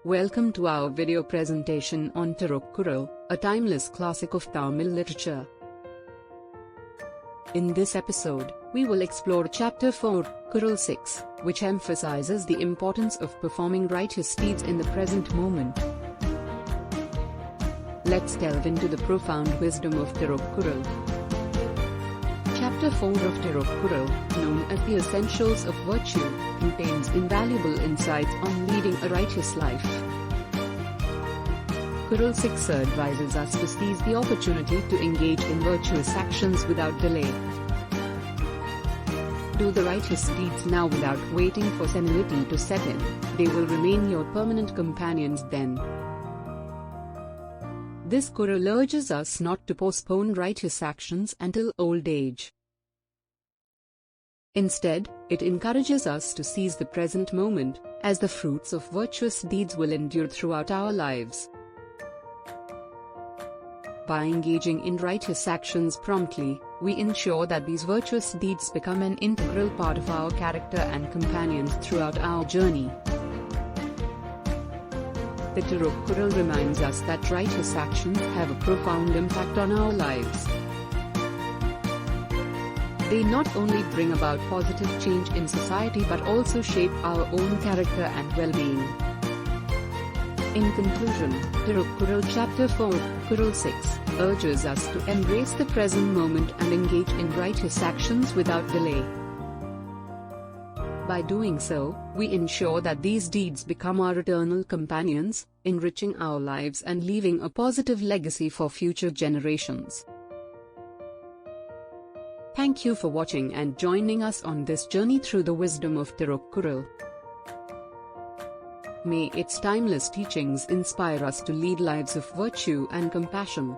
Welcome to our video presentation on Thirukkural, a timeless classic of Tamil literature. In this episode, we will explore Chapter 4, Kural 6, which emphasizes the importance of performing righteous deeds in the present moment. Let's delve into the profound wisdom of Thirukkural. Chapter 4 of Thirukkural, known as the Essentials of Virtue, contains invaluable insights on leading a righteous life. Kural 6 advises us to seize the opportunity to engage in virtuous actions without delay. Do the righteous deeds now without waiting for senility to set in, they will remain your permanent companions then. This Kural urges us not to postpone righteous actions until old age. Instead, it encourages us to seize the present moment, as the fruits of virtuous deeds will endure throughout our lives. By engaging in righteous actions promptly, we ensure that these virtuous deeds become an integral part of our character and companions throughout our journey. The Thirukkural reminds us that righteous actions have a profound impact on our lives. They not only bring about positive change in society but also shape our own character and well-being. In conclusion, Thirukkural Chapter 4, Kural 6, urges us to embrace the present moment and engage in righteous actions without delay. By doing so, we ensure that these deeds become our eternal companions, enriching our lives and leaving a positive legacy for future generations. Thank you for watching and joining us on this journey through the wisdom of Thirukkural. May its timeless teachings inspire us to lead lives of virtue and compassion.